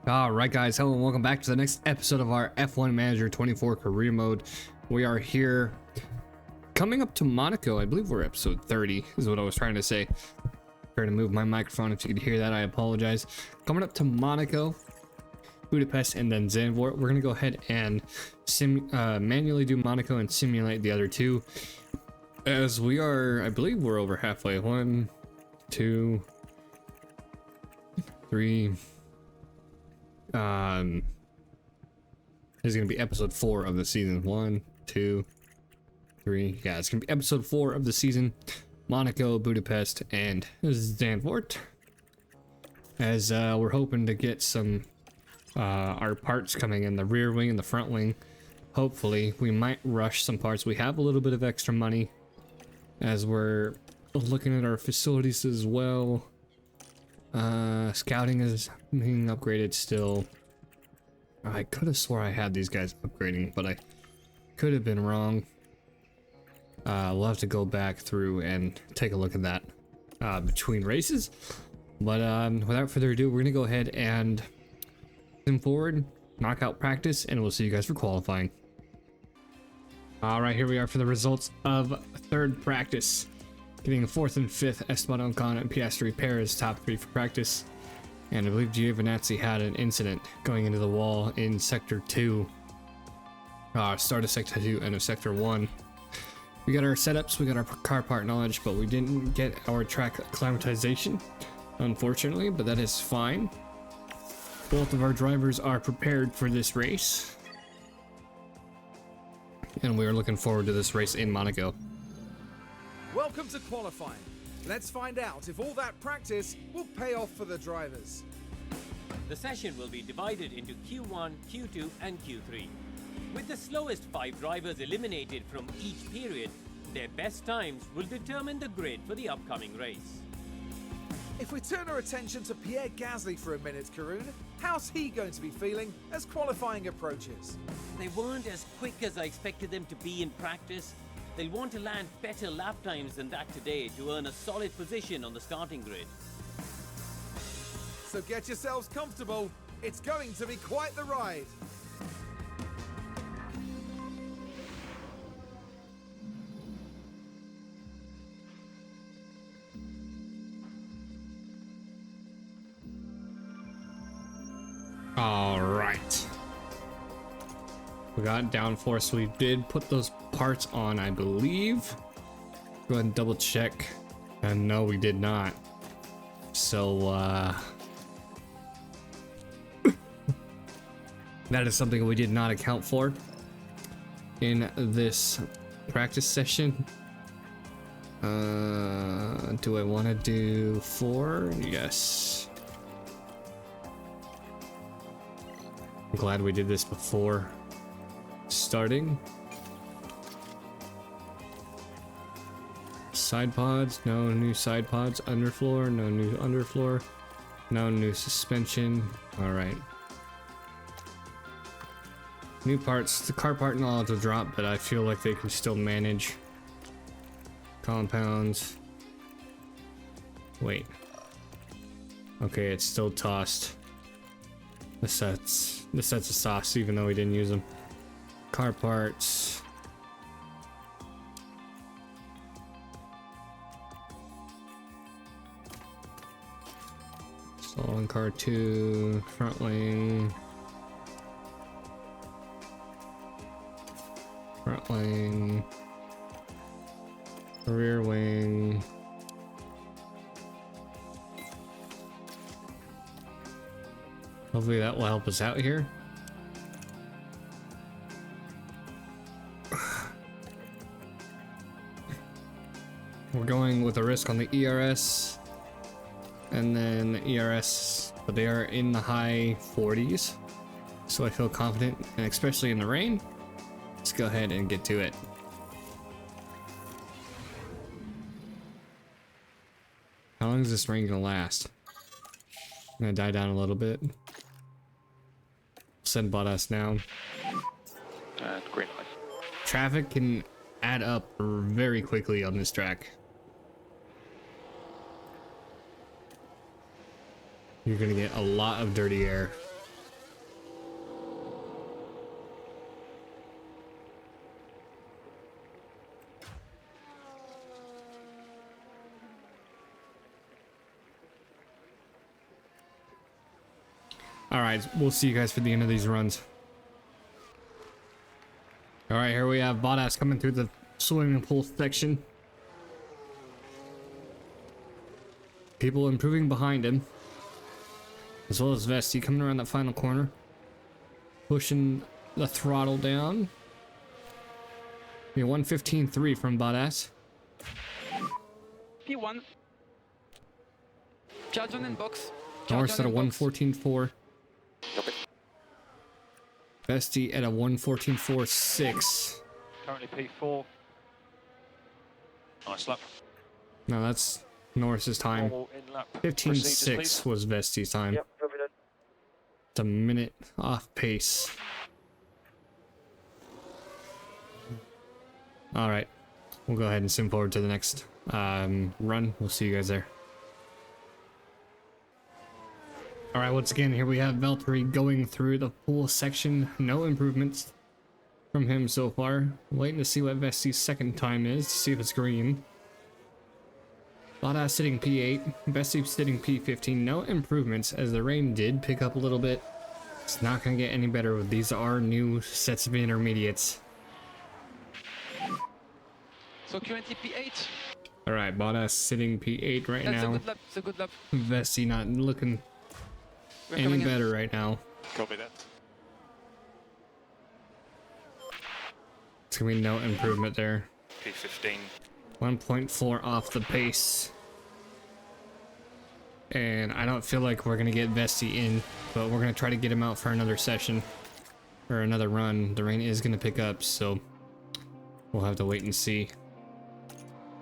Alright guys, hello and welcome back to the next episode of our F1M24 Career mode. We are here coming up to Monaco. I believe we're episode 30 is what I was trying to say. Trying to move my microphone. If you could hear that, I apologize. Coming up to Monaco, Budapest, and then Zandvoort. We're going to go ahead and manually do Monaco and simulate the other two. As we are, I believe we're over halfway. 1, 2, 3... this is gonna be episode 4 of the season. 1, 2, 3. Yeah, it's gonna be episode 4 of the season. Monaco, Budapest, and Zandvoort. As we're hoping to get some our parts coming in the rear wing and the front wing. Hopefully, we might rush some parts. We have a little bit of extra money as we're looking at our facilities as well. Scouting is being upgraded still. I could have swore I had these guys upgrading, but I could have been wrong. We'll have to go back through and take a look at that between races. But without further ado, we're gonna go ahead and sim forward, knockout practice, and we'll see you guys for qualifying. All right, here we are for the results of third practice. Getting 4th and 5th, Esteban Ocon and Piastri Perez top 3 for practice. And I believe Giovinazzi had an incident going into the wall in Sector 2. Start of Sector 2, end of Sector 1. We got our setups, we got our car part knowledge, but we didn't get our track acclimatization, unfortunately, but that is fine. Both of our drivers are prepared for this race. And we are looking forward to this race in Monaco. Welcome to qualifying. Let's find out if all that practice will pay off for the drivers. The session will be divided into Q1, Q2 and Q3. With the slowest 5 drivers eliminated from each period, their best times will determine the grid for the upcoming race. If we turn our attention to Pierre Gasly for a minute, Karun, how's he going to be feeling as qualifying approaches? They weren't as quick as I expected them to be in practice. They'll want to land better lap times than that today to earn a solid position on the starting grid. So get yourselves comfortable. It's going to be quite the ride. All right. We got downforce. We did put those parts on, I believe. Go ahead and double check. And no, we did not. So, that is something we did not account for in this practice session. Do I want to do 4? Yes. I'm glad we did this before starting. Side pods, no new side pods. Underfloor, no new underfloor. No new suspension. All right. New parts. The car part knowledge will drop, but I feel like they can still manage. Compounds. Wait. Okay, it's still tossed. The sets of sauce, even though we didn't use them. Car parts. Stall in car 2, front wing. Front wing. Rear wing. Hopefully that will help us out here. We're going with a risk on the ERS and then the ERS, but they are in the high 40s, so I feel confident, and especially in the rain. Let's go ahead and get to it. How long is this rain gonna last? I'm gonna die down a little bit. Send Bottas down. Green light. Traffic can add up very quickly on this track. You're gonna get a lot of dirty air. All right, we'll see you guys for the end of these runs. All right, here we have Bottas coming through the swimming pool section. People improving behind him, as well as Vesti coming around that final corner, pushing the throttle down. We have 1:15.3 from Bottas. P1. Charge in box. Norris at a 1:14.4. Vesti at a 1:14.46. Currently P4. Nice lap. No, that's Norris's time. Normal in lap. 15.6 was Vesti's time. Yep, copy that. It's a minute off pace. All right, we'll go ahead and sim forward to the next run. We'll see you guys there. All right, once again, here we have Valtteri going through the pool section. No improvements from him so far. Waiting to see what Vesti's second time is, to see if it's green. Bottas sitting P8, Vesti sitting P15. No improvements, as the rain did pick up a little bit. It's not going to get any better. These are new sets of intermediates. So currently P8. All right, Bottas sitting P8 right That's now. a good lap. It's a good lap. Vesti not looking We're any coming in. better right now. Copy that. It's going to be no improvement there. P15. 1.4 off the pace. And I don't feel like we're going to get Vesti in, but we're going to try to get him out for another session or another run. The rain is going to pick up, so we'll have to wait and see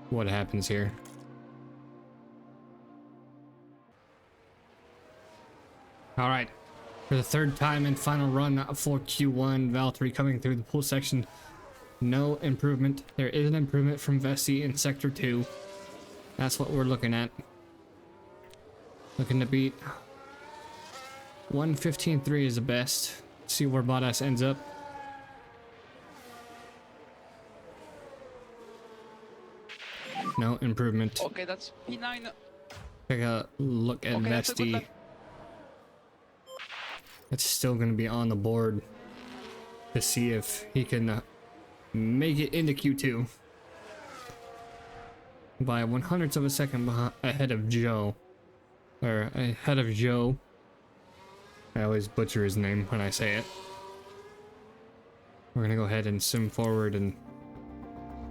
what happens here. All right, for the third time and final run for Q1, Valtteri coming through the pool section. No improvement. There is an improvement from Vesti in Sector 2. That's what we're looking at. Looking to beat 1:15.3 is the best. See where Bottas ends up. No improvement. Okay, that's P9. Take a look at Okay, that's a good Vesti. lap. It's still going to be on the board to see if he can make it into Q2 by 1/100th of a second ahead of Joe. Or ahead of Joe. I always butcher his name when I say it. We're going to go ahead and sim forward and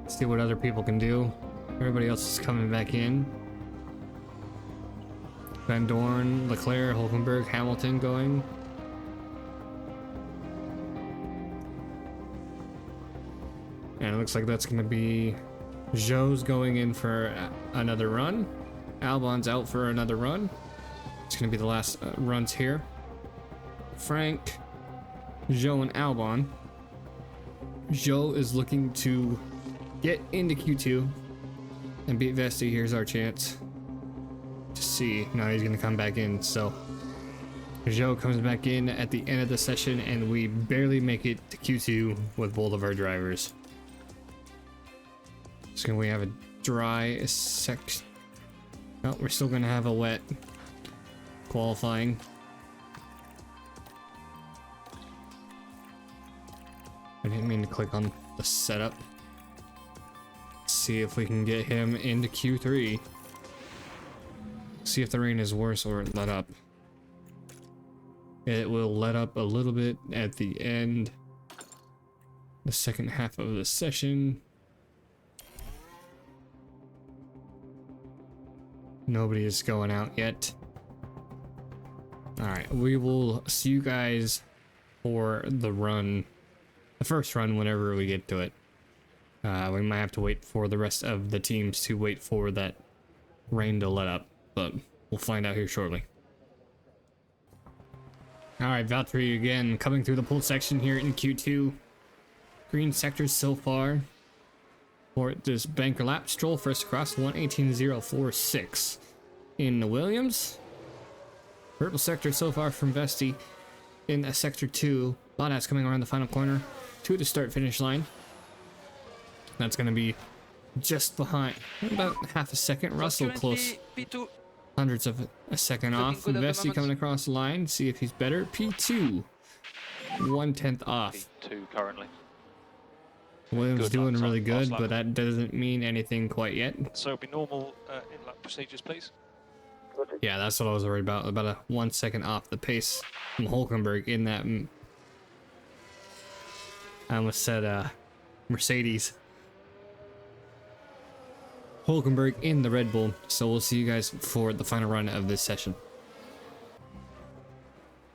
see what other people can do. Everybody else is coming back in. Van Dorn, Leclerc, Hulkenberg, Hamilton going. And it looks like that's going to be Joe's going in for another run. Albon's out for another run. It's going to be the last runs here. Frank, Joe, and Albon. Joe is looking to get into Q2 and beat Vesti. Here's our chance to see. Now he's going to come back in. So Joe comes back in at the end of the session, and we barely make it to Q2 with both of our drivers. So we have a dry section. No, we're still going to have a wet qualifying. I didn't mean to click on the setup. See if we can get him into Q3. See if the rain is worse or let up. It will let up a little bit at the end. The second half of the session. Nobody is going out yet. Alright, we will see you guys for the run. The first run whenever we get to it. We might have to wait for the rest of the teams to wait for that rain to let up. But we'll find out here shortly. Alright, Valtteri again coming through the pole section here in Q2. Green sectors so far. For this banker lap, Stroll first across 1:18.046 in the Williams. Purple sector so far from Vesti in sector 2. Bottas coming around the final corner to the start finish line. That's going to be just behind, about half a second. Russell close, P2. hundreds of a second Looking off. good at the Vesti moment. coming across the line. See if he's better. P2. 1/10 off. P2 currently. Williams Good doing laps really on good, last lap. but that doesn't mean anything quite yet. So it'll be normal in-lap procedures, please. Yeah, that's what I was worried about. About a 1 second off the pace from Hulkenberg in that. I almost said Mercedes. Hulkenberg in the Red Bull. So we'll see you guys for the final run of this session.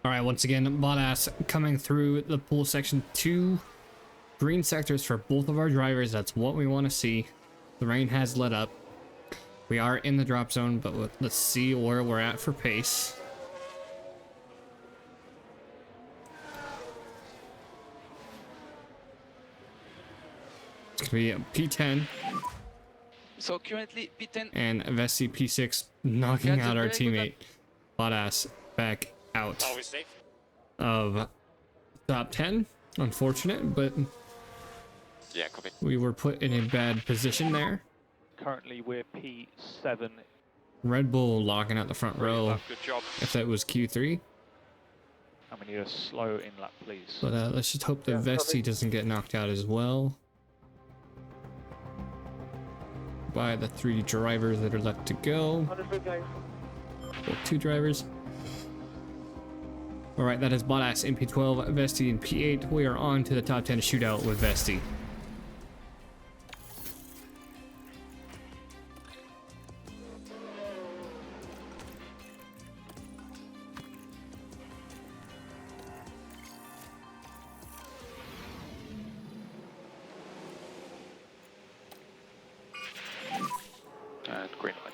All right, once again, Bottas coming through the pool section. 2 green sectors for both of our drivers. That's what we want to see. The rain has let up. We are in the drop zone, but let's see where we're at for pace. It's gonna be a P10 So currently P10. and Vesti P6 knocking That's a out our very good teammate Bottas back out Always safe. of top 10. Unfortunate, but Yeah, copy. we were put in a bad position there. Currently we're P7. Red Bull locking out the front row. Good job. If that was Q3. And we need a slow in-lap, please. But let's just hope that Vesti doesn't get knocked out as well by the 3 drivers that are left to go. Well, 2 drivers. All right, that is Bottas in P12, Vesti in P8. We are on to the top 10 shootout with Vesti. And green light.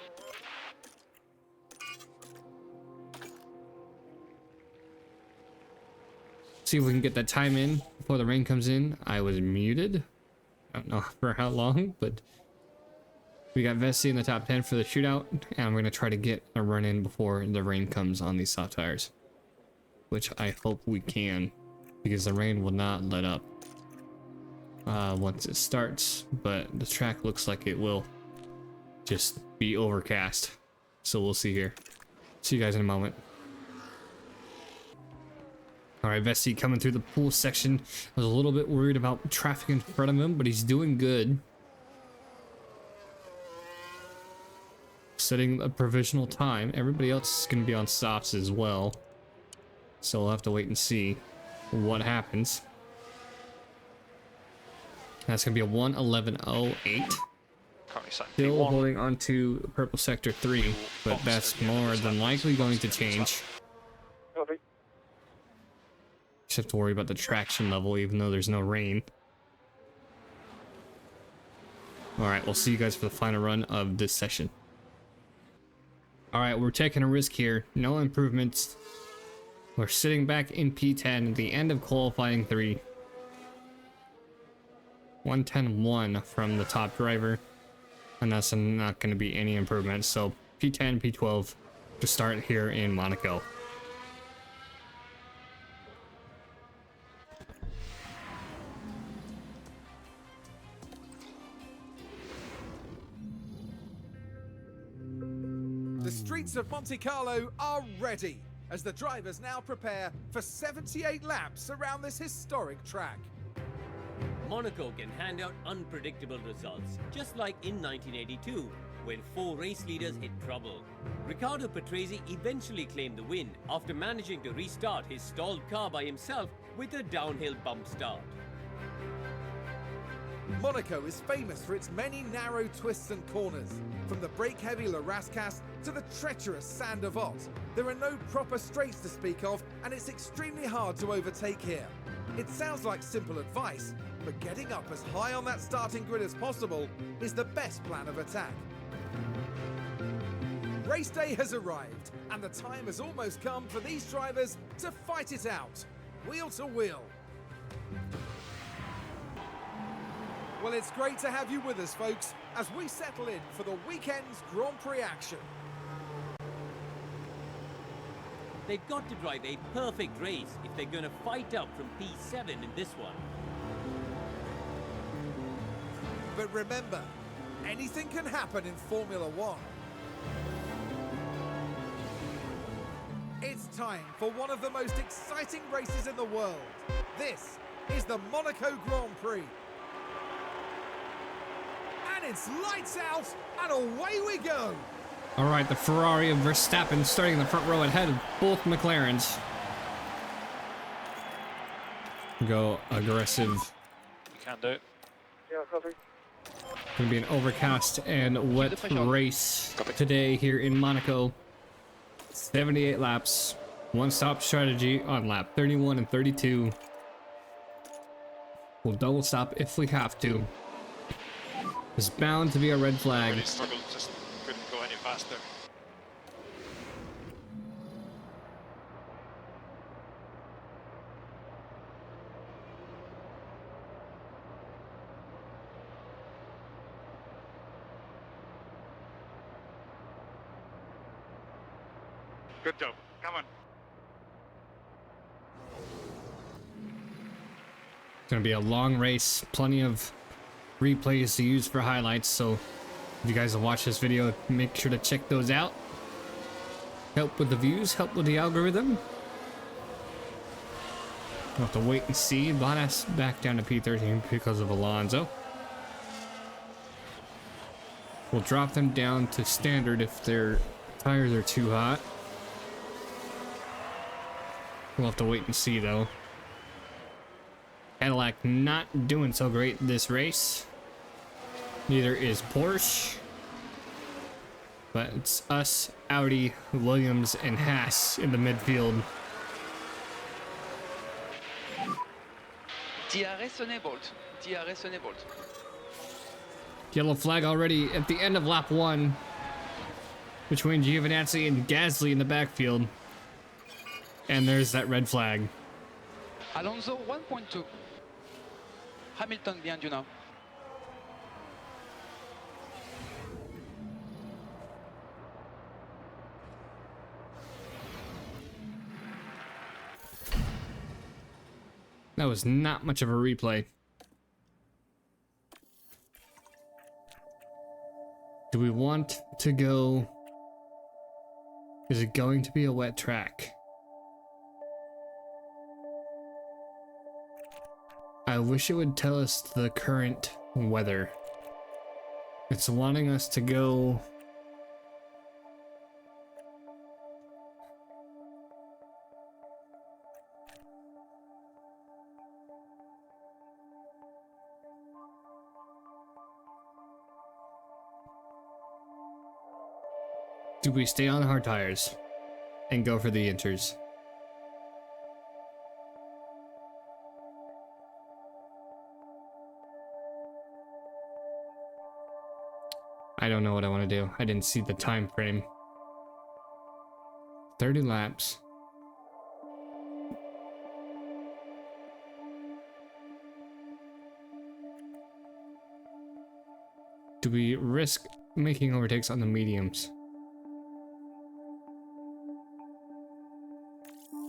See if we can get that time in before the rain comes in. I was muted. I don't know for how long, but we got Vesti in the top 10 for the shootout, and I'm going to try to get a run in before the rain comes on these soft tires, which I hope we can, because the rain will not let up once it starts, but the track looks like it will just be overcast. So we'll see here. See you guys in a moment. All right, Vesti coming through the pool section. I was a little bit worried about traffic in front of him, but he's doing good. Setting a provisional time. Everybody else is going to be on softs as well. So we'll have to wait and see what happens. That's going to be a 1:11:08. Currently set Still P1. holding on to purple sector 3, but that's more than likely going to change. Just have to worry about the traction level, even though there's no rain. Alright, we'll see you guys for the final run of this session. Alright, we're taking a risk here. No improvements. We're sitting back in P10 at the end of qualifying 3. 1:10.1 from the top driver. And that's not going to be any improvement. So P10, P12 to start here in Monaco. The streets of Monte Carlo are ready as the drivers now prepare for 78 laps around this historic track. Monaco can hand out unpredictable results, just like in 1982, when 4 race leaders hit trouble. Riccardo Patrese eventually claimed the win after managing to restart his stalled car by himself with a downhill bump start. Monaco is famous for its many narrow twists and corners. From the brake-heavy La Rascasse to the treacherous Sand of Ott, there are no proper straights to speak of, and it's extremely hard to overtake here. It sounds like simple advice, but getting up as high on that starting grid as possible is the best plan of attack. Race day has arrived, and the time has almost come for these drivers to fight it out, wheel to wheel. Well, it's great to have you with us, folks, as we settle in for the weekend's Grand Prix action. They've got to drive a perfect race if they're going to fight up from P7 in this one. But remember, anything can happen in Formula One. time for one of the most exciting races in the world. This is the Monaco Grand Prix. And it's lights out and away we go. All right, the Ferrari of Verstappen starting in the front row ahead of both McLarens. Go aggressive. You can do it. Gonna be an overcast and wet race today here in Monaco. 78 laps, one-stop strategy on lap 31 and 32. We'll double stop if we have to. There's bound to be a red flag. Really struggled, just couldn't go any faster. Good job. Come on. It's gonna be a long race, plenty of replays to use for highlights, so if you guys have watched this video, make sure to check those out. Help with the views, help with the algorithm. We'll have to wait and see. Bottas back down to P13 because of Alonso. We'll drop them down to standard if their tires are too hot. We'll have to wait and see though. Cadillac not doing so great this race. Neither is Porsche. But it's us, Audi, Williams, and Haas in the midfield. DRS enabled. DRS enabled. Yellow flag already at the end of lap 1 between Giovinazzi and Gasly in the backfield. And there's that red flag. Alonso 1.2. Hamilton behind you now. That was not much of a replay. Do we want to go? Is it going to be a wet track? I wish it would tell us the current weather. It's wanting us to go. Do we stay on hard tires and go for the inters? I don't know what I want to do. I didn't see the time frame. 30 laps. Do we risk making overtakes on the mediums?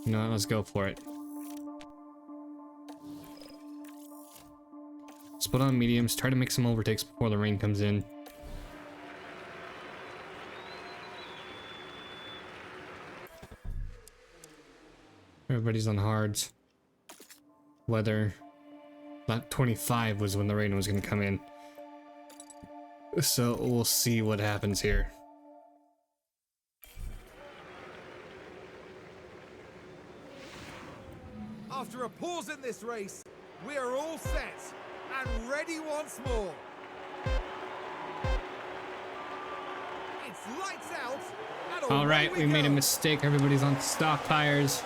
No, let's go for it. Let's put on mediums, try to make some overtakes before the rain comes in. Everybody's on hards. Weather. Lap 25 was when the rain was going to come in. So we'll see what happens here. After a pause in this race, we are all set and ready once more. It's lights out and All right, we made a go. mistake. Everybody's on stock tires.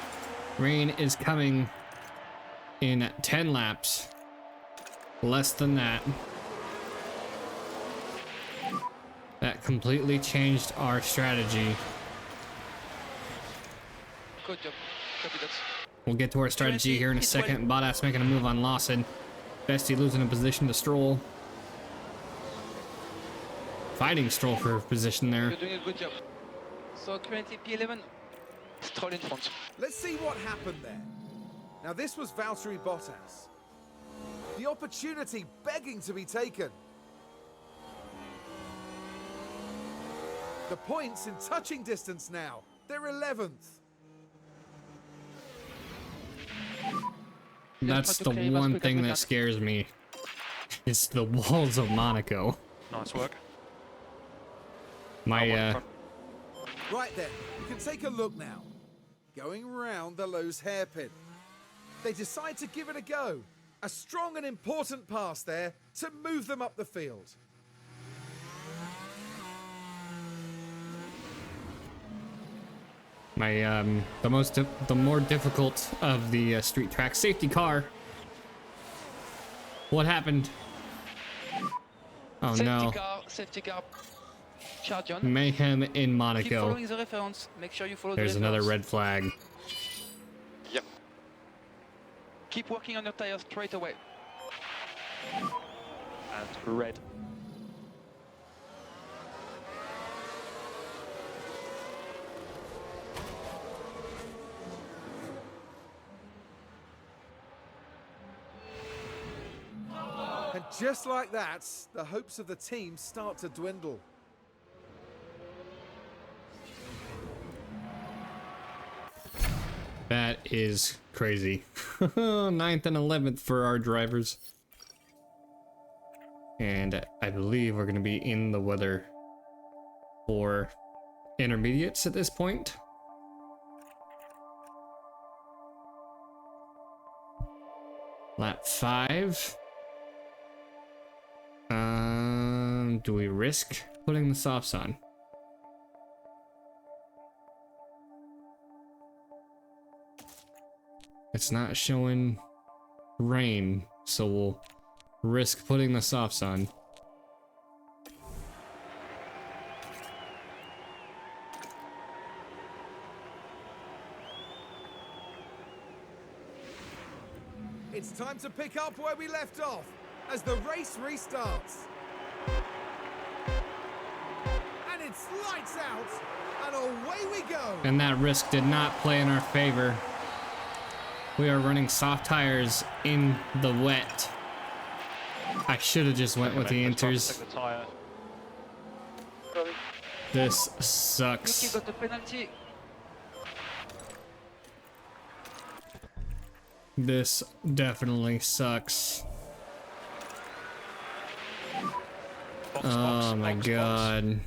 Rain is coming in 10 laps. Less than that. That completely changed our strategy. Good job. Copy that. We'll get to our strategy here in a second. Bottas making a move on Lawson. Bestie losing a position to Stroll. Fighting Stroll for position there. You're doing a good job. So currently P11, Stroll in front. Let's see what happened there. Now this was Valtteri Bottas. The opportunity begging to be taken. The points in touching distance now. They're 11th. That's try the to clear him as one quick as thing we that can. scares me. It's the walls of Monaco. Nice work. My One in front. Right then, you can take a look now. Going round the Lowe's hairpin. They decide to give it a go. A strong and important pass there to move them up the field. my the more difficult of the street track safety car. What happened? Oh no. Safety car. Charge on. Mayhem in Keep Monaco. following the reference. Make sure you follow There's the another reference. red flag. Yep. Keep working on your tires straight away. And red. And just like that, the hopes of the team start to dwindle. That is crazy. 9th and 11th for our drivers. And I believe we're going to be in the weather for intermediates at this point. Lap 5. Do we risk putting the softs on? It's not showing rain, so we'll risk putting the softs on. It's time to pick up where we left off as the race restarts. And it's lights out, and away we go. And that risk did not play in our favor. We are running soft tires in the wet. I should have just went with the inters. Take the tyre. This Nicky sucks. got the penalty. This definitely sucks. Oh my god.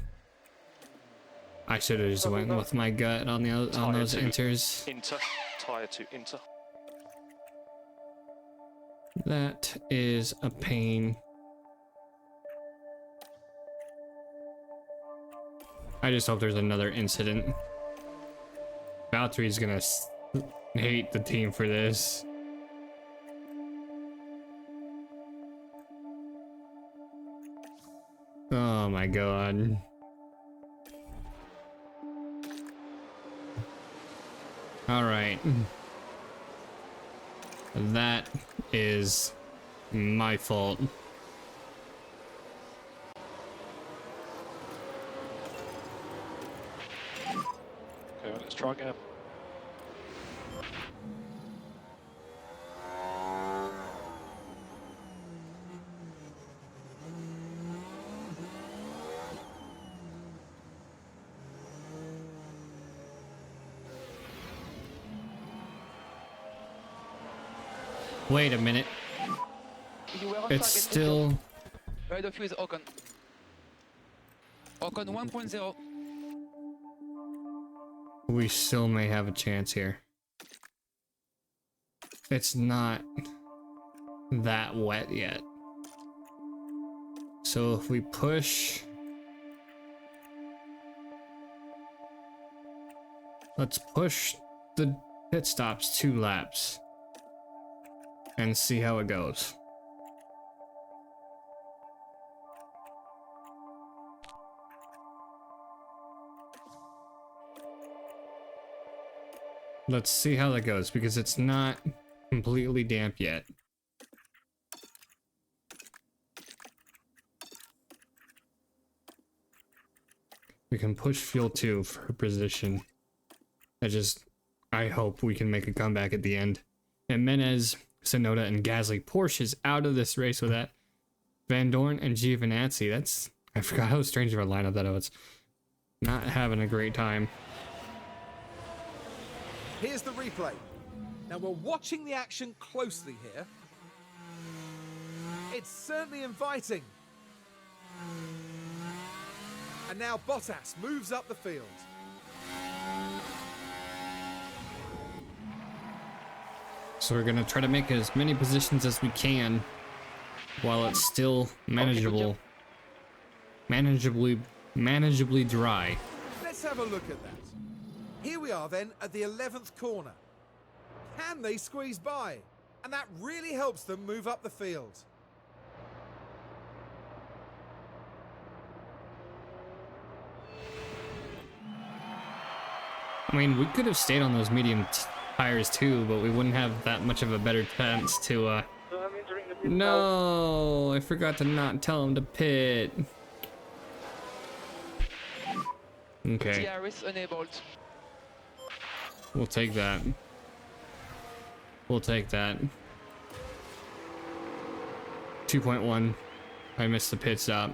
I should have just went with my gut on the on those inters. Inter. Tyre to inter. That is a pain. I just hope there's another incident. Valtteri's gonna hate the team for this. Oh my god. All right. That is my fault. Okay, let's try again. Wait a minute. You were on It's target. still... Ahead of you is Ocon. Ocon 1.0. We still may have a chance here. It's not that wet yet. So if we push... Let's push the pit stops 2 laps. And see how it goes. Let's see how that goes, because it's not completely damp yet. We can push fuel 2 for position. I hope we can make a comeback at the end. And Menez, Sonoda, and Gasly Porsches out of this race with that. Van Dorn and Giovinazzi. I forgot how strange of a lineup that was. Not having a great time. Here's the replay. Now we're watching the action closely here. It's certainly inviting. And now Bottas moves up the field. So we're gonna try to make as many positions as we can while it's still manageable. Manageably dry. Let's have a look at that. Here we are then at the 11th corner. Can they squeeze by? And that really helps them move up the field. I mean, we could have stayed on those medium tires too, but we wouldn't have that much of a better chance to, No, I forgot to not tell him to pit. Okay. DRS enabled. We'll take that. We'll take that. 2.1. I missed the pit stop.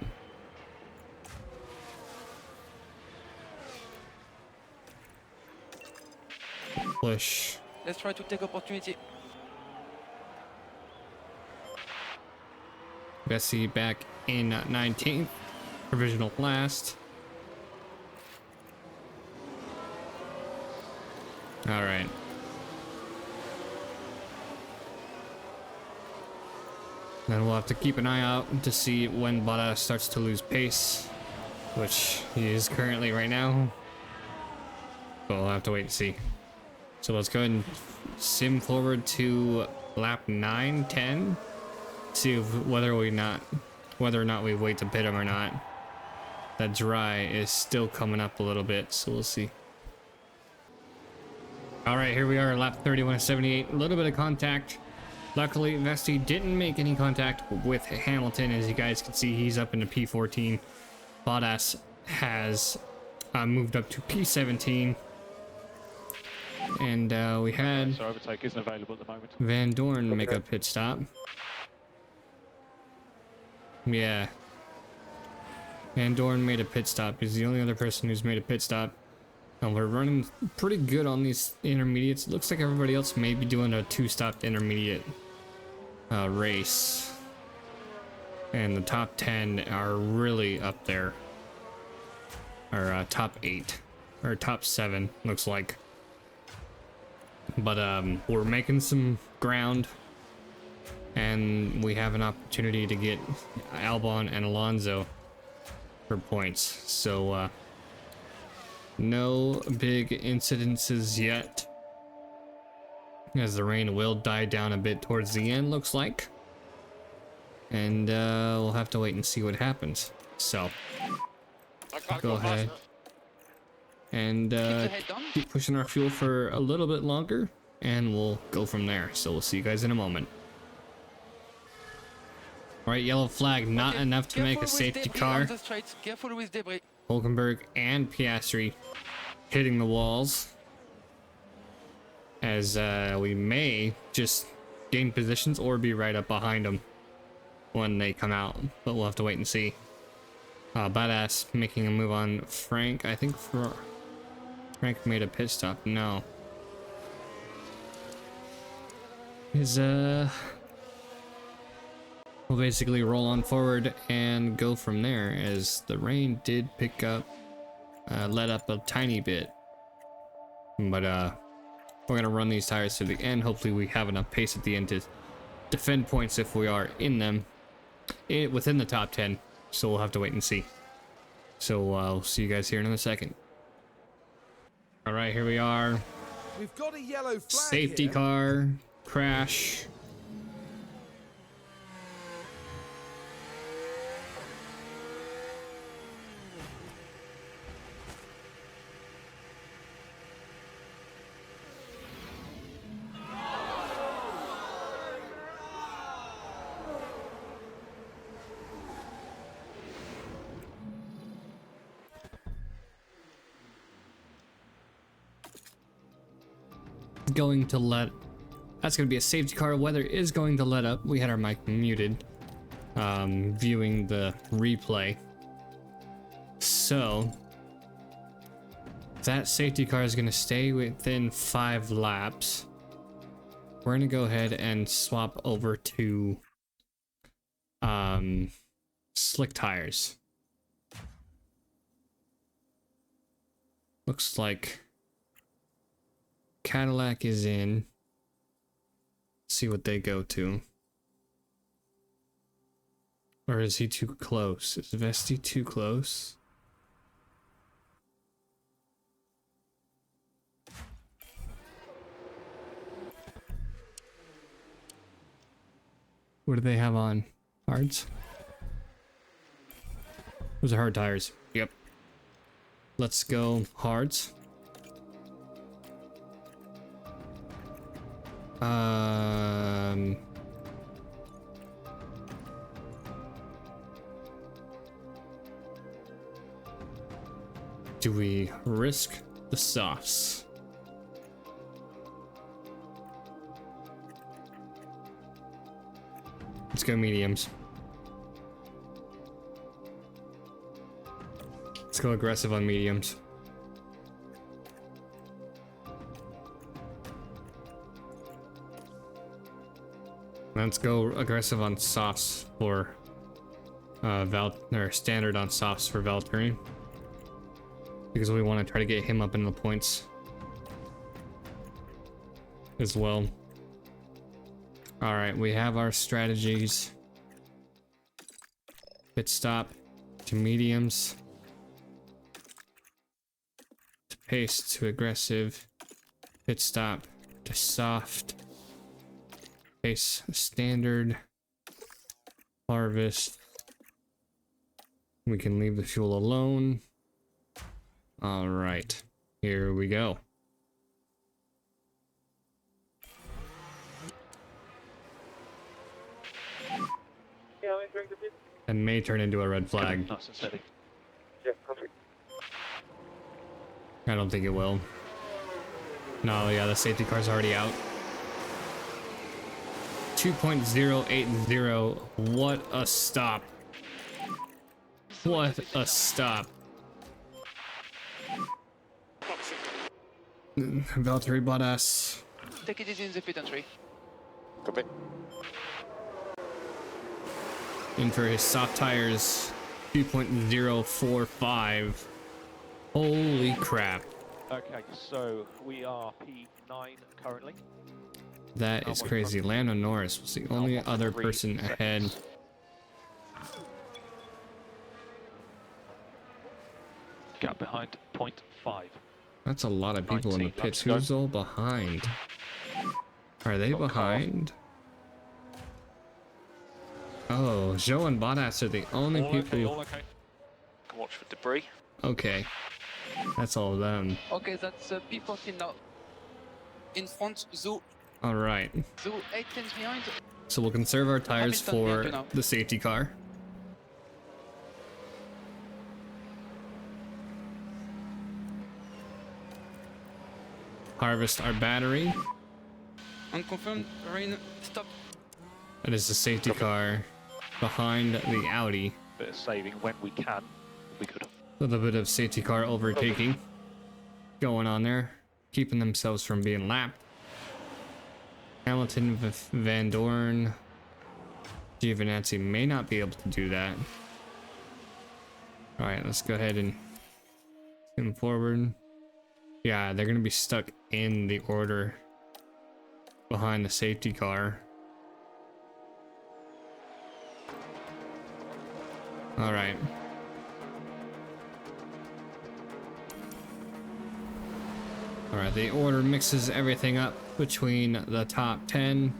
Push. Let's try to take opportunity. Bessie back in 19th. Provisional last. All right. Then we'll have to keep an eye out to see when Bottas starts to lose pace, which he is currently right now. But we'll have to wait and see. So let's go ahead and sim forward to lap 9, 10. See if, whether or not we wait to pit him or not. That dry is still coming up a little bit, so we'll see. All right, here we are, lap 31.78. A little bit of contact. Luckily, Vesti didn't make any contact with Hamilton. As you guys can see, he's up into P14. Bottas has moved up to P17. And we had So overtake isn't available at the moment. Van Dorn make a pit stop. Yeah. Van Dorn made a pit stop. He's the only other person who's made a pit stop. And we're running pretty good on these intermediates. It looks like everybody else may be doing a 2-stop intermediate race. And the top 10 are really up there. Or top 8. Or top 7, looks like. But we're making some ground. And we have an opportunity to get Albon and Alonso for points. So no big incidences yet, as the rain will die down a bit towards the end, looks like. And we'll have to wait and see what happens. So go ahead and keep pushing our fuel for a little bit longer, and we'll go from there. So we'll see you guys in a moment. All right, yellow flag, not enough to make a safety car. Careful with debris. Hulkenberg and Piastri hitting the walls, as we may just gain positions or be right up behind them when they come out, but we'll have to wait and see. Badass making a move on Frank. I think Frank made a pit stop. No. We'll basically roll on forward and go from there, as the rain did pick up, let up a tiny bit. But we're gonna run these tires to the end. Hopefully we have enough pace at the end to defend points if we are in them, within the top 10. So we'll have to wait and see. So I'll see you guys here in a second. All right, here we are. We've got a yellow flag Safety here. car crash. That's going to be a safety car. Weather is going to let up. We had our mic muted, viewing the replay. So that safety car is going to stay within 5 laps. we're gonna go ahead and swap over to slick tires. Looks like Cadillac is in. See what they go to. Or is he too close? Is Vesti too close? What do they have on? Hards? Those are hard tires. Yep. Let's go hards. Do we risk the softs? Let's go mediums. Let's go aggressive on mediums. Let's go aggressive on softs for standard on softs for Valtteri, because we want to try to get him up in the points as well. All right, we have our strategies. Pit stop to mediums, to pace to aggressive, pit stop to soft, pace standard, harvest. We can leave the fuel alone. All right, here we go. And may turn into a red flag. Nice and steady. Yeah, perfect. I don't think it will. No, yeah, the safety car's already out. 2.080. What a stop. What a stop. Valtteri Bottas. Take it easy in the pit entry. Copy. In for his soft tires. 2.045. Holy crap. Okay, so we are P9 currently. That is crazy. Lando Norris was the only other person ahead. Gap behind 0.5. That's a lot of people in the 19 pits. laps Who's all behind? Are they behind? Oh, Zhou and Bottas are the only people. All okay. Can watch for debris. Okay, that's all of them. Okay, that's P14 now. In front, Zoo All right, 8 tenths behind. so we'll conserve our tires Hamilton behind you for now. the safety car. Harvest our battery. Unconfirmed, rain, stop. That is the safety car behind the Audi. Bit of saving when we can. We could. A little bit of safety car overtaking going on there, keeping themselves from being lapped. Hamilton, Van Dorn, Giovinazzi may not be able to do that. All right, let's go ahead and move forward. Yeah, they're gonna be stuck in the order behind the safety car. All right. All right, the order mixes everything up between the top 10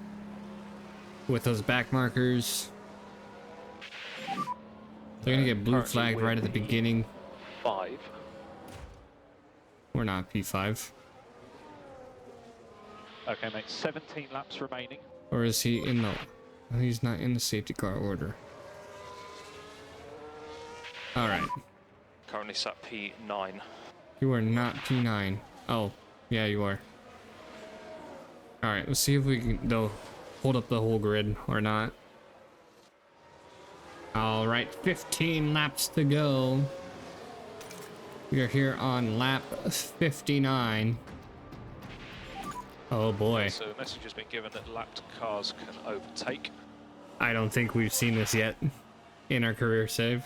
with those back markers. They're gonna get blue Currently flagged right at the we're beginning. 5. We're not P5. Okay, mate. 17 laps remaining. Or is he in the... No, he's not in the safety car order. All right. Currently sat P9. You are not P9. Oh, yeah, you are. All right, let's see if we can though hold up the whole grid or not. All right, 15 laps to go. We are here on lap 59. Oh boy. So the message has been given that lapped cars can overtake. I don't think we've seen this yet in our career save.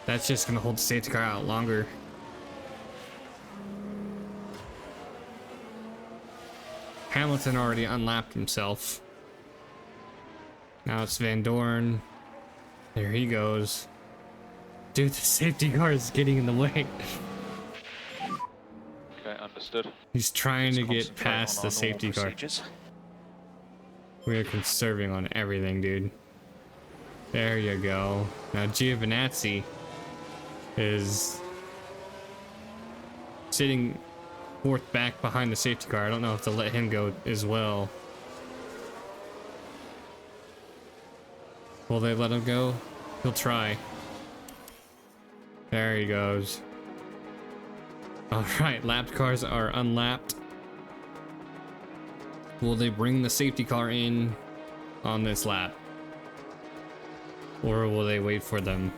That's just gonna hold the safety car out longer. Hamilton already unlapped himself. Now it's Van Dorn. There he goes. Dude, the safety car is getting in the way. Okay, understood. He's trying to get Concentrate past on the our safety normal car. procedures. We are conserving on everything, dude. There you go. Now Giovinazzi is sitting fourth back behind the safety car. I don't know if to let him go as well. Will they let him go? He'll try. There he goes. Alright, lapped cars are unlapped. Will they bring the safety car in on this lap? Or will they wait for them?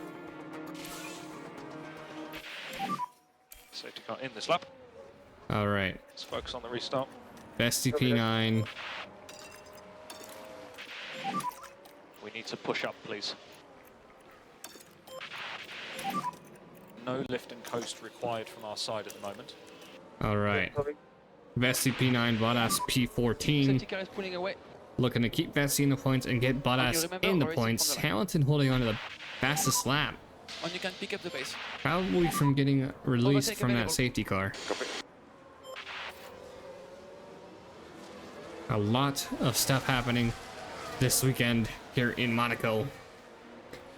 Safety car in this lap. Alright. Let's focus on the restart. Bestie P9. We need to push up, please. No lift and coast required from our side at the moment. Alright. Bestie P9, Bottas P14. Safety car is pulling away. Looking to keep Bestie in the points and get Bottas remember, in the or is it points. from the- Hamilton holding on to the fastest lap. And you can pick up the base. Probably from getting released Overtake from that available. safety car. A lot of stuff happening this weekend here in Monaco.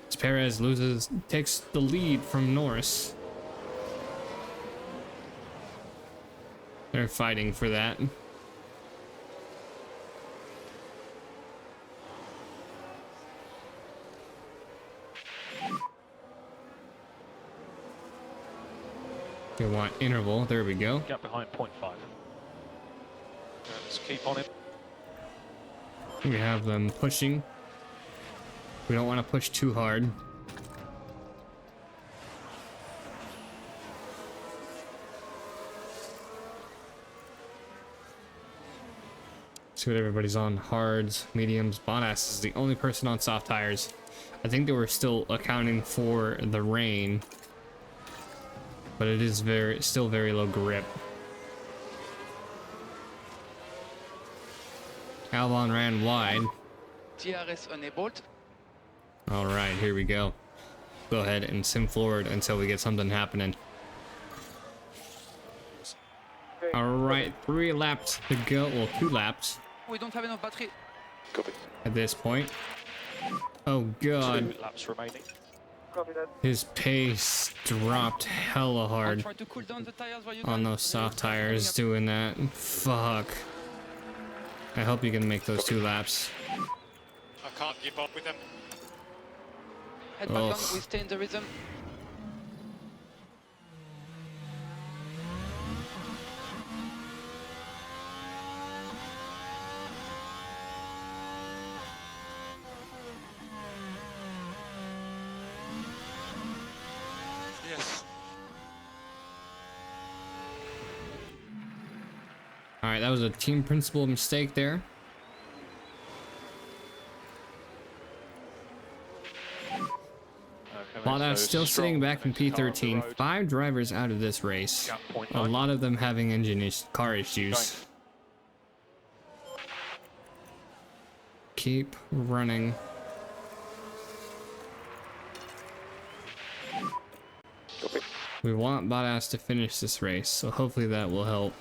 As Perez takes the lead from Norris. They're fighting for that. You want interval, there we go. Gap behind 0.5. Let's keep on it. We have them pushing. We don't want to push too hard. See what everybody's on. Hards, mediums. Bottas is the only person on soft tires. I think they were still accounting for the rain, but it is still very low grip. Albon ran wide. TRS enabled. All right, here we go. Go ahead and sim forward until we get something happening. All right, 3 laps to go. Well, 2 laps We don't have enough battery. Copy. at this point. Oh god, 2 laps remaining. his pace dropped hella I'll hard try to cool down the tires while you on can. those soft tires doing that. Fuck. I hope you can make those 2 laps. I can't keep up with them. Head back on, Ugh. we stay in the rhythm. Yes. All right, that was a team principal mistake there. Okay, Bottas so still sitting strong back in next car on the P13. road. 5 drivers out of this race. Gap A 0.9. lot of them having car issues. Keep running. Copy. We want Bottas to finish this race, so hopefully that will help.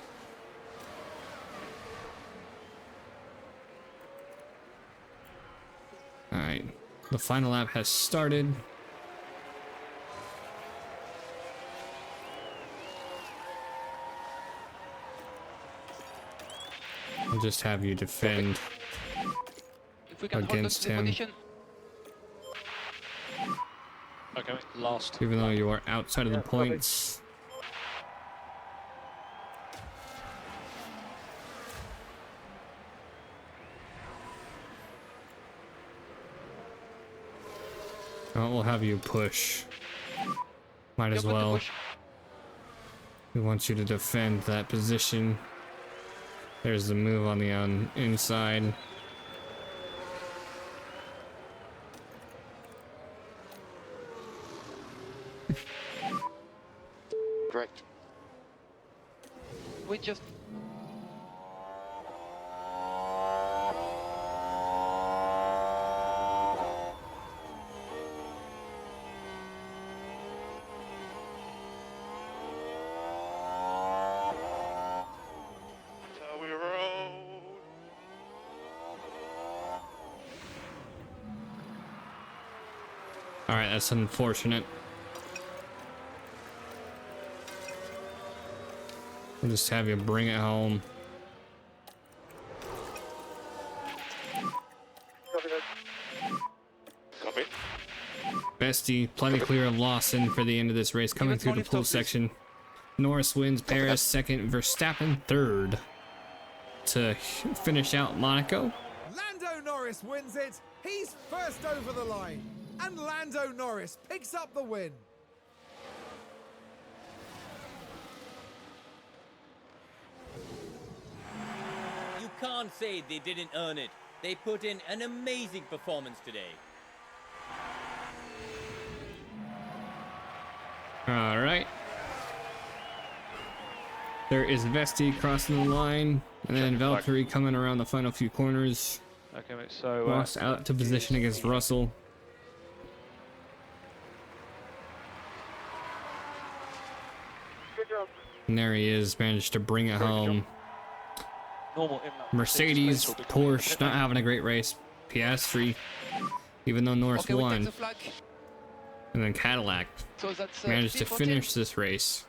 Alright, the final lap has started. I'll just have you defend. If we can hold on Against to the him. position. Okay, last. Even though you are outside of the points. Well, we'll have you push. Might as You're good to well. push. We want you to defend that position. There's the move on the inside. Correct. We just... So we roll. All right, that's unfortunate. We'll just have you bring it home. Copy. Bestie, plenty clear of Lawson for the end of this race. Coming through the pool section. Norris wins, Paris second, Verstappen third to finish out Monaco. Lando Norris wins it. He's first over the line. And Lando Norris picks up the win. You can't say they didn't earn it. They put in an amazing performance today. All right. There is Vesti crossing the line, and then Valtteri coming around the final few corners. Okay, mate, so... Lost out to position against Russell. And there he is, managed to bring it home. normal in-lap Mercedes, pace will be Porsche, not having a great race. Piastri, even though Norris Okay, we take won. the flag. And then Cadillac So that's managed to P14. finish this race.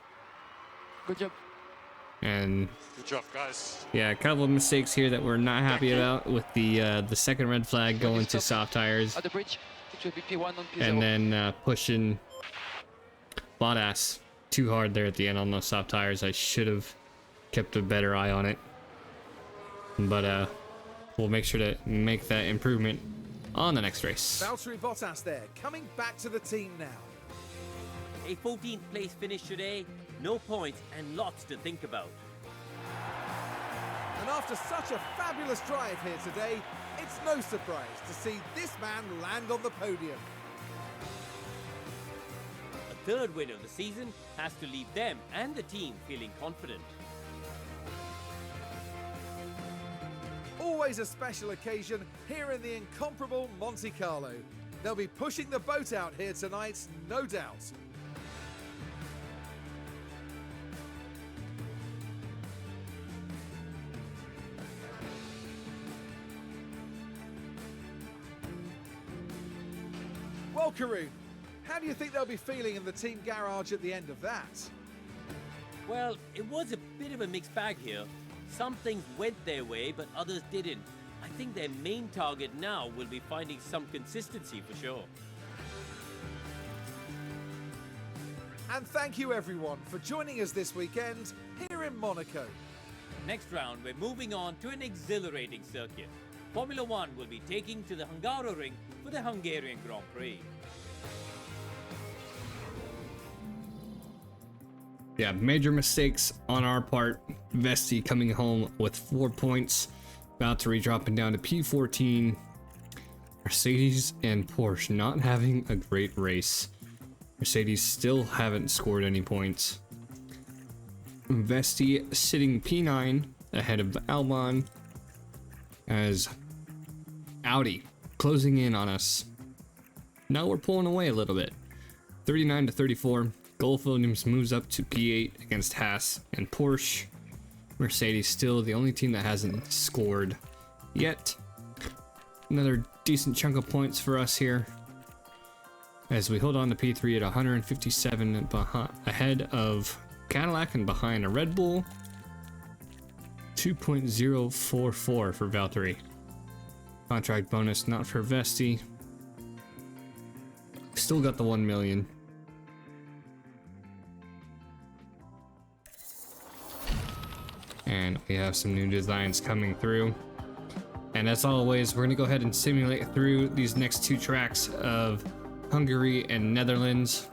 Good job. And Good job, guys. yeah, a couple of mistakes here that we're not happy about, with the second red flag going to soft tires, At the bridge, it will be P1 on P0. and then pushing Bottas too hard there at the end on those soft tires. I should have kept a better eye on it, but we'll make sure to make that improvement on the next race. Valtteri Bottas there, coming back to the team now. A 14th place finish today, no points and lots to think about. And after such a fabulous drive here today, it's no surprise to see this man land on the podium. A third win of the season has to leave them and the team feeling confident. Always a special occasion here in the incomparable Monte Carlo. They'll be pushing the boat out here tonight, no doubt. Well, Karun, how do you think they'll be feeling in the team garage at the end of that? Well, it was a bit of a mixed bag here. Some things went their way, but others didn't. I think their main target now will be finding some consistency for sure. And thank you everyone for joining us this weekend here in Monaco. Next round, we're moving on to an exhilarating circuit. Formula One will be taking to the Hungaroring for the Hungarian Grand Prix. Yeah, major mistakes on our part. Vesti coming home with 4 points. Valtteri dropping down to P14. Mercedes and Porsche not having a great race. Mercedes still haven't scored any points. Vesti sitting P9 ahead of Albon, as Audi closing in on us. Now we're pulling away a little bit. 39 to 34. Gulf Williams moves up to P8 against Haas and Porsche. Mercedes still the only team that hasn't scored yet. Another decent chunk of points for us here, as we hold on to P3 at 157 ahead of Cadillac and behind a Red Bull. 2.044 for Valtteri. Contract bonus not for Vesti. Still got the 1 million. And we have some new designs coming through. And as always, we're gonna go ahead and simulate through these next two tracks of Hungary and Netherlands.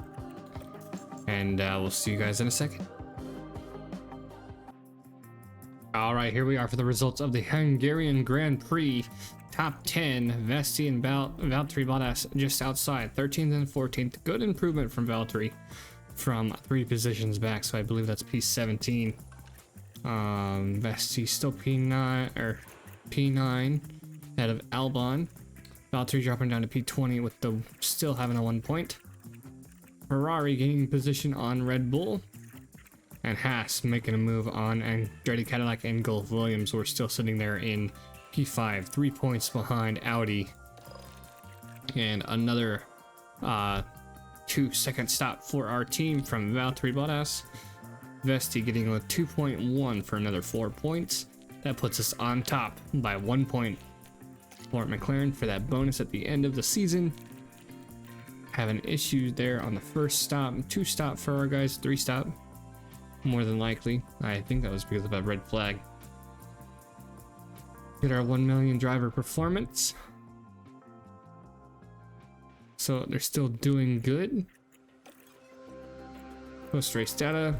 And we'll see you guys in a second. All right, here we are for the results of the Hungarian Grand Prix. Top 10, Vesti and Valtteri Bottas just outside, 13th and 14th. Good improvement from Valtteri from 3 positions back, so I believe that's P17. Vesti still P9 or P9 ahead of Albon. Valtteri dropping down to P20 with the still having a 1 point. Ferrari gaining position on Red Bull. And Haas making a move on Andretti Cadillac and Gulf Williams. We're still sitting there in P5, 3 points behind Audi. And another 2-second stop for our team from Valtteri Bottas. Vesti getting a 2.1 for another 4 points. That puts us on top by 1 point for McLaren for that bonus at the end of the season. Having issues there on the first stop, 2 stop for our guys, 3 stop. More than likely. I think that was because of a red flag. Get our 1 million driver performance. So they're still doing good. Post race data.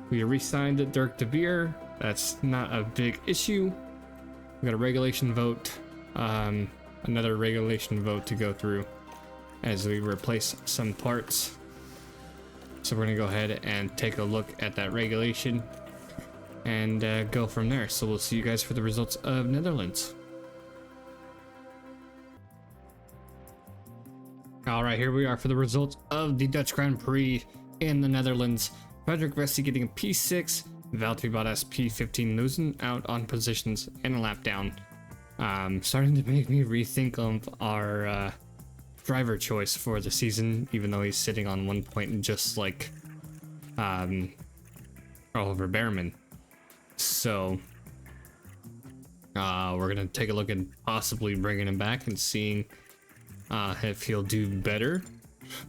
We re-signed it, Dirk de Beer. That's not a big issue. We got a regulation vote. Another regulation vote to go through as we replace some parts. So we're gonna go ahead and take a look at that regulation and go from there. So we'll see you guys for the results of Netherlands. All right, here we are for the results of the Dutch Grand Prix in the Netherlands. Frederik Vesti getting a P6, Valtteri Bottas P15, losing out on positions and a lap down. Starting to make me rethink of our driver choice for the season, even though he's sitting on 1 point just like Oliver Behrman. So we're gonna take a look at possibly bringing him back and seeing if he'll do better,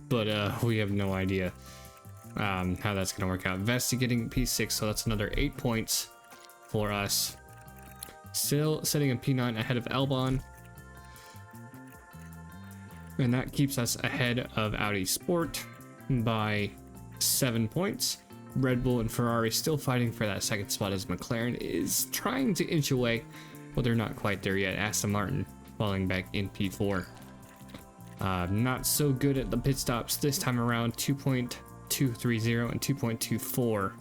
but we have no idea how that's gonna work out. Vesti getting P6, so that's another 8 points for us. Still sitting in P9 ahead of Albon. And that keeps us ahead of Audi Sport by 7 points. Red Bull and Ferrari still fighting for that second spot as McLaren is trying to inch away, but they're not quite there yet. Aston Martin falling back in P4. Not so good at the pit stops this time around. 2.230 and 2.24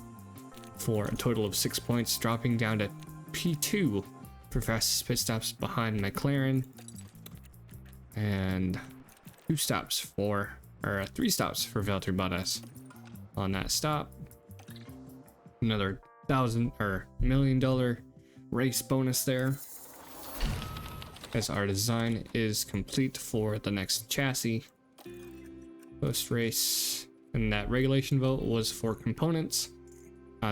for a total of 6 points, dropping down to P2 for fastest pit stops behind McLaren. And 3 stops for Valtteri Bottas on that stop. Another $1 million race bonus there, as our design is complete for the next chassis. Post race, and that regulation vote was for components,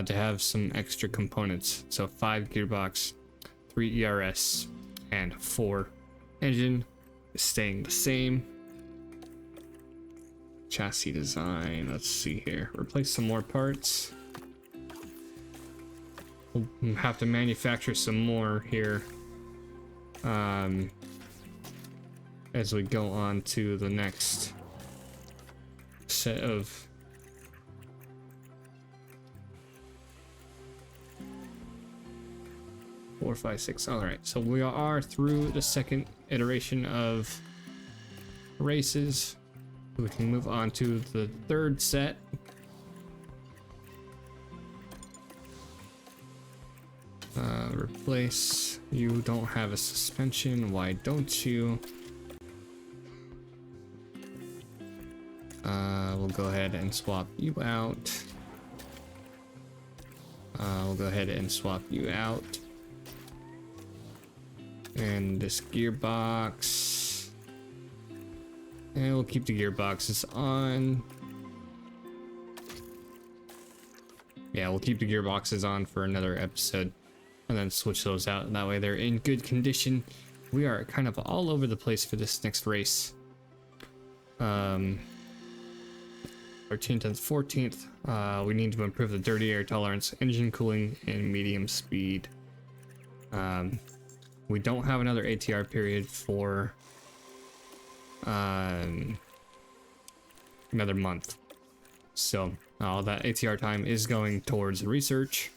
to have some extra components. So 5 gearbox, 3 ERS, and 4 engine is staying the same. Chassis design, let's see here. Replace some more parts. We'll have to manufacture some more here as we go on to the next set of four, five, six. All right, so we are through the second iteration of races. We can move on to the third set. Replace. You don't have a suspension. Why don't you? We'll go ahead and swap you out. We'll go ahead and swap you out. And this gearbox. And we'll keep the gearboxes on. Yeah, we'll keep the gearboxes on for another episode. And then switch those out. That way they're in good condition. We are kind of all over the place for this next race. 13th and 14th. We need to improve the dirty air tolerance, engine cooling, and medium speed. We don't have another ATR period for another month. So all that ATR time is going towards research.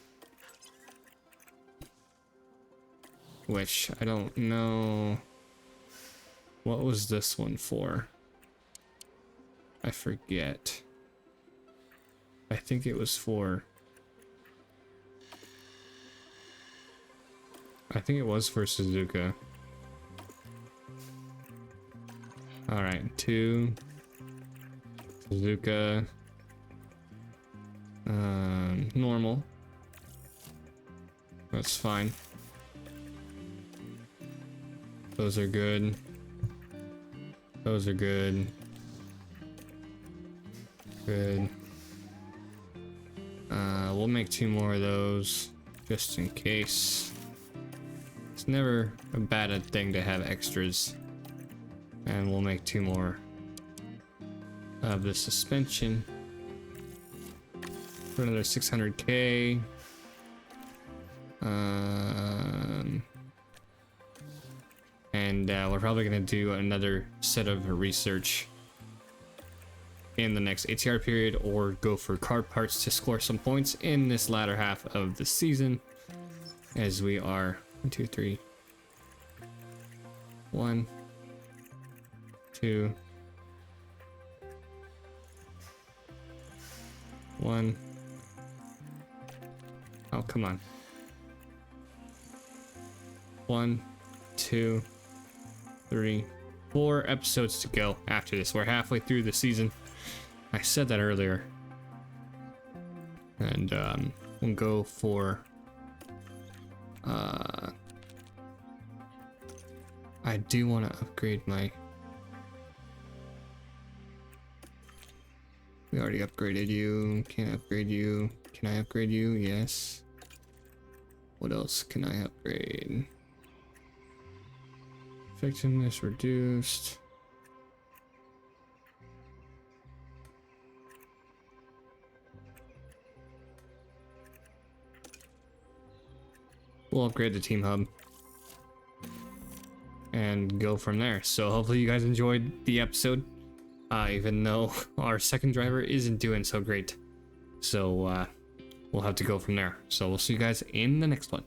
which I don't know. What was this one for? I forget. I think it was for... I think it was for Suzuka. Alright, 2. Suzuka. Normal. That's fine. Those are good. Those are good. Good. We'll make 2 more of those just in case. It's never a bad thing to have extras. And we'll make 2 more of the suspension for another 600k. And we're probably gonna do another set of research in the next ATR period, or go for car parts to score some points in this latter half of the season, as we are 1, 2, 3, 1, 2, 1. Oh, come on. 1, 2, 3, 4 episodes to go after this. We're halfway through the season. I said that earlier. And we'll go for I do want to upgrade my... We already upgraded you. Can't upgrade you. Can I upgrade you? Yes. What else can I upgrade? Effectiveness reduced. We'll upgrade the team hub and go from there. So hopefully you guys enjoyed the episode, even though our second driver isn't doing so great. So we'll have to go from there. So we'll see you guys in the next one.